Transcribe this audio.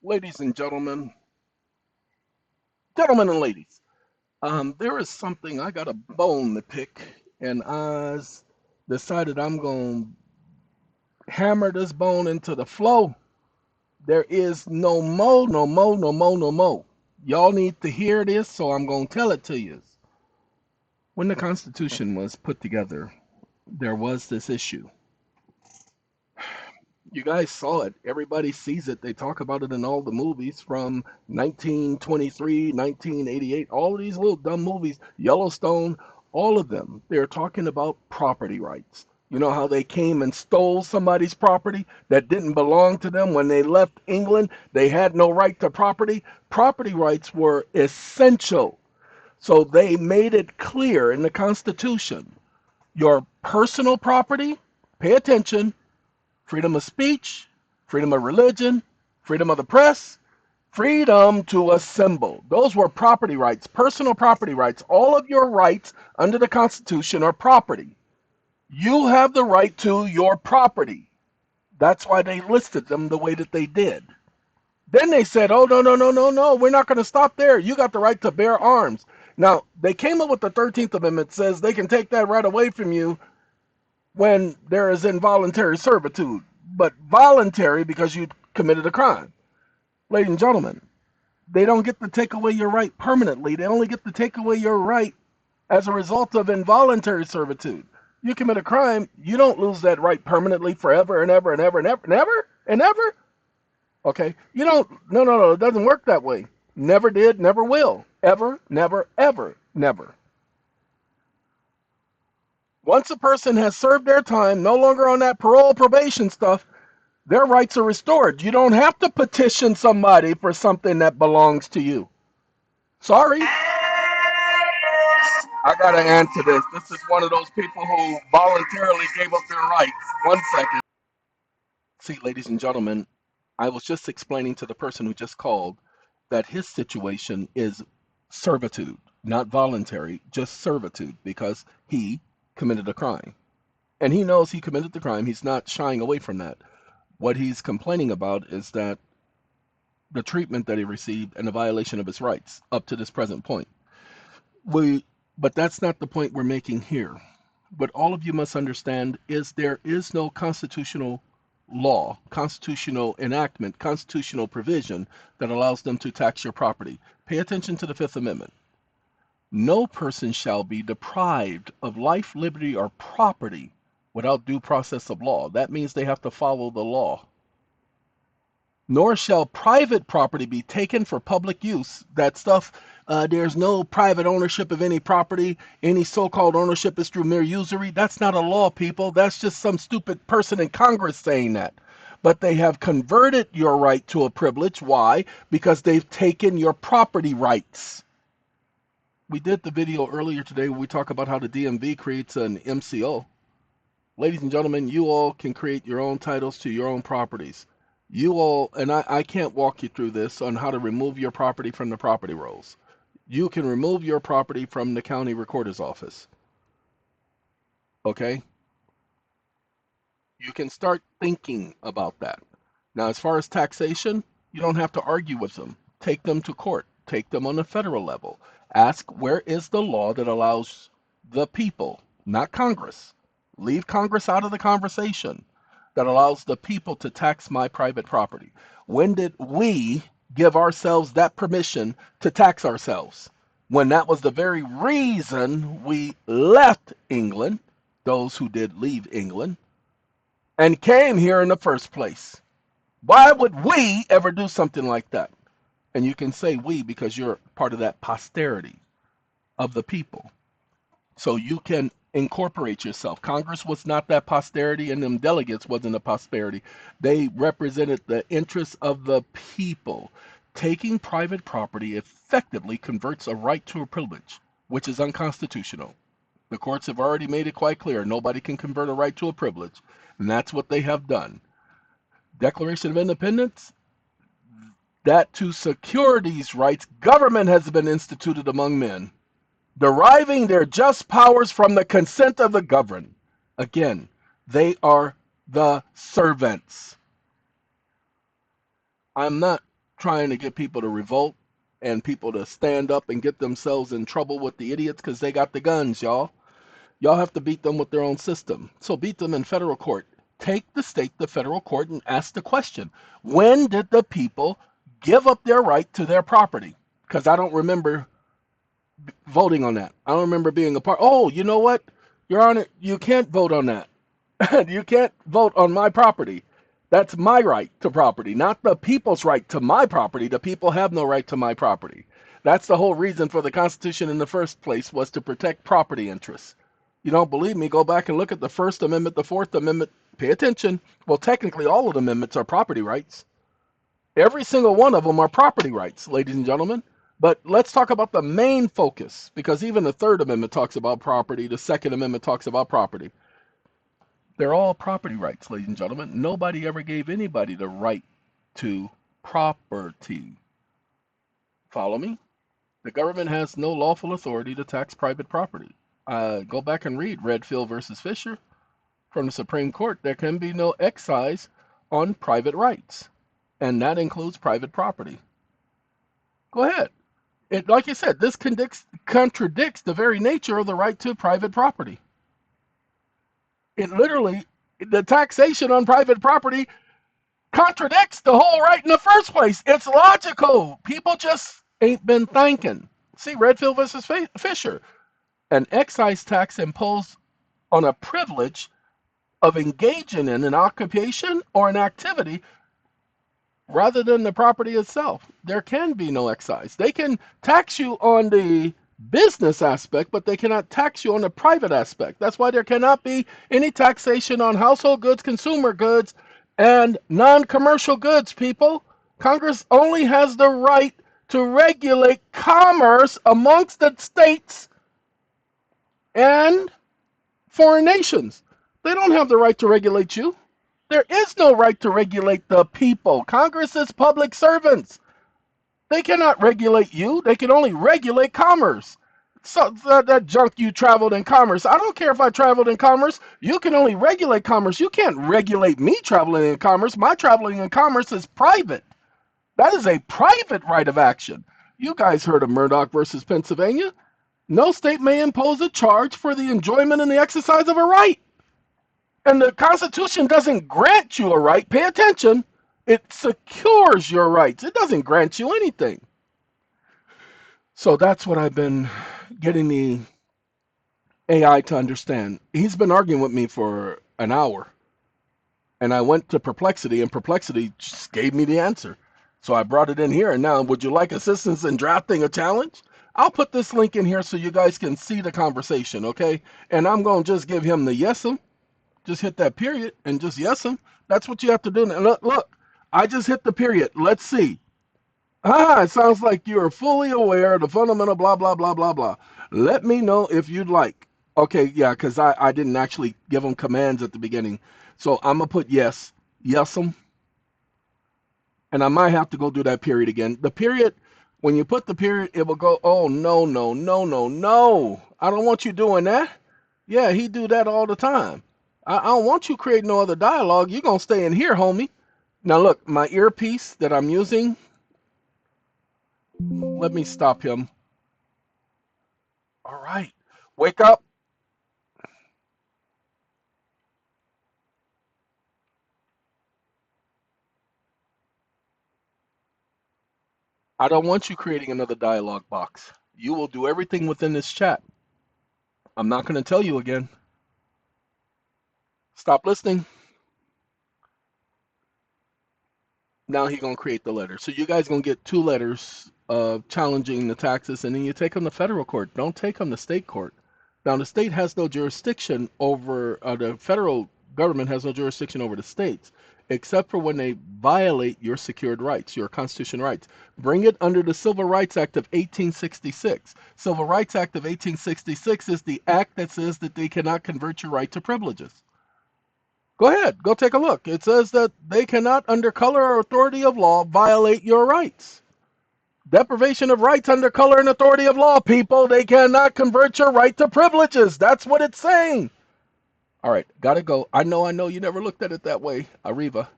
Ladies and gentlemen, gentlemen and ladies, there is something I got a bone to pick, and I decided I'm going to hammer this bone into the flow. There is no mo, no mo, no mo, no mo. Y'all need to hear this, so I'm going to tell it to you. When the Constitution was put together, there was this issue. You guys saw it. Everybody sees it. They talk about it in all the movies from 1923, 1988, all of these little dumb movies, Yellowstone, all of them. They're talking about property rights. You know how they came and stole somebody's property that didn't belong to them when they left England? They had no right to property. Property rights were essential. So they made it clear in the Constitution your personal property, pay attention, freedom of speech, freedom of religion, freedom of the press, freedom to assemble. Those were property rights, personal property rights. All of your rights under the Constitution are property. You have the right to your property. That's why they listed them the way that they did. Then they said, oh, no, no, no, no, no, we're not going to stop there. You got the right to bear arms. Now, they came up with the 13th Amendment, says they can take that right away from you when there is involuntary servitude, but voluntary because you committed a crime. Ladies and gentlemen, they don't get to take away your right permanently. They only get to take away your right as a result of involuntary servitude. You commit a crime, you don't lose that right permanently forever and ever and ever and ever and ever and ever. Okay? You don't, no, no, no, it doesn't work that way. Never did, never will. Ever, never, ever, never. Once a person has served their time, no longer on that parole probation stuff, their rights are restored. You don't have to petition somebody for something that belongs to you. Sorry, I gotta answer this. This is one of those people who voluntarily gave up their rights. 1 second. See, ladies and gentlemen, I was just explaining to the person who just called that his situation is servitude, not voluntary, just servitude, because he committed a crime. And he knows he committed the crime. He's not shying away from that. What he's complaining about is that the treatment that he received and the violation of his rights up to this present point. We, but that's not the point we're making here. What all of you must understand is there is no constitutional law, constitutional enactment, constitutional provision that allows them to tax your property. Pay attention to the Fifth Amendment. No person shall be deprived of life, liberty, or property without due process of law. That means they have to follow the law. Nor shall private property be taken for public use. That stuff, there's no private ownership of any property. Any so-called ownership is through mere usury. That's not a law, people. That's just some stupid person in Congress saying that. But they have converted your right to a privilege. Why? Because they've taken your property rights. We did the video earlier today where we talk about how the DMV creates an MCO. Ladies and gentlemen, you all can create your own titles to your own properties. You all, and I can't walk you through this on how to remove your property from the property rolls. You can remove your property from the county recorder's office. Okay? You can start thinking about that. Now, as far as taxation, you don't have to argue with them. Take them to court. Take them on the federal level. Ask where is the law that allows the people, not Congress. Leave Congress out of the conversation. That allows the people to tax my private property. When did we give ourselves that permission to tax ourselves? When that was the very reason we left England, those who did leave England, and came here in the first place. Why would we ever do something like that? And you can say we because you're part of that posterity of the people. So you can incorporate yourself. Congress was not that posterity, and them delegates wasn't a posterity. They represented the interests of the people. Taking private property effectively converts a right to a privilege, which is unconstitutional. The courts have already made it quite clear nobody can convert a right to a privilege, and that's what they have done. Declaration of Independence, that to secure these rights, government has been instituted among men, deriving their just powers from the consent of the governed. Again, they are the servants. I'm not trying to get people to revolt and people to stand up and get themselves in trouble with the idiots because they got the guns, y'all. Y'all have to beat them with their own system. So beat them in federal court. Take the state to federal court and ask the question, when did the people give up their right to their property? Because I don't remember voting on that. I don't remember being a part. Oh, you know what? Your Honor, you can't vote on that. You can't vote on my property. That's my right to property, not the people's right to my property. The people have no right to my property. That's the whole reason for the Constitution in the first place, was to protect property interests. You don't believe me? Go back and look at the First Amendment, the Fourth Amendment. Pay attention. Well, technically, all of the amendments are property rights. Every single one of them are property rights, ladies and gentlemen. But let's talk about the main focus, because even the Third Amendment talks about property. The Second Amendment talks about property. They're all property rights, ladies and gentlemen. Nobody ever gave anybody the right to property. Follow me? The government has no lawful authority to tax private property. Go back and read Redfield versus Fisher from the Supreme Court. There can be no excise on private rights, and that includes private property. Go ahead. Like you said, this contradicts the very nature of the right to private property. It literally, the taxation on private property contradicts the whole right in the first place. It's logical. People just ain't been thinking. See, Redfield versus Fisher. An excise tax imposed on a privilege of engaging in an occupation or an activity rather than the property itself. There can be no excise. They can tax you on the business aspect, but they cannot tax you on the private aspect. That's why there cannot be any taxation on household goods, consumer goods, and non-commercial goods, people. Congress only has the right to regulate commerce amongst the states and foreign nations. They don't have the right to regulate you. There is no right to regulate the people. Congress is public servants. They cannot regulate you. They can only regulate commerce. So that junk you traveled in commerce. I don't care if I traveled in commerce. You can only regulate commerce. You can't regulate me traveling in commerce. My traveling in commerce is private. That is a private right of action. You guys heard of Murdoch versus Pennsylvania? No state may impose a charge for the enjoyment and the exercise of a right. And the Constitution doesn't grant you a right. Pay attention. It secures your rights. It doesn't grant you anything. So that's what I've been getting the AI to understand. He's been arguing with me for an hour. And I went to Perplexity, and Perplexity just gave me the answer. So I brought it in here. And now, would you like assistance in drafting a challenge? I'll put this link in here so you guys can see the conversation, okay? And I'm going to just give him the yes'em. Just hit that period and just yes'em. That's what you have to do. Now, look, I just hit the period. Let's see. It sounds like you are fully aware of the fundamental blah, blah, blah, blah, blah. Let me know if you'd like. Okay, yeah, because I didn't actually give them commands at the beginning. So I'm going to put yes, yes'em. And I might have to go do that period again. The period, when you put the period, it will go, oh, no, no, no, no, no. I don't want you doing that. Yeah, he do that all the time. I don't want you creating no other dialogue. You're going to stay in here, homie. Now, look, my earpiece that I'm using, let me stop him. All right. Wake up. I don't want you creating another dialogue box. You will do everything within this chat. I'm not going to tell you again. Stop listening. Now he's going to create the letter. So you guys going to get 2 letters of challenging the taxes, and then you take them to federal court. Don't take them to state court. Now, the state has no jurisdiction over, the federal government has no jurisdiction over the states, except for when they violate your secured rights, your constitutional rights. Bring it under the Civil Rights Act of 1866. Civil Rights Act of 1866 is the act that says that they cannot convert your right to privileges. Go ahead, go take a look. It says that they cannot, under color or authority of law, violate your rights. Deprivation of rights under color and authority of law, people. They cannot convert your right to privileges. That's what it's saying. All right, gotta go. I know you never looked at it that way, Arriva.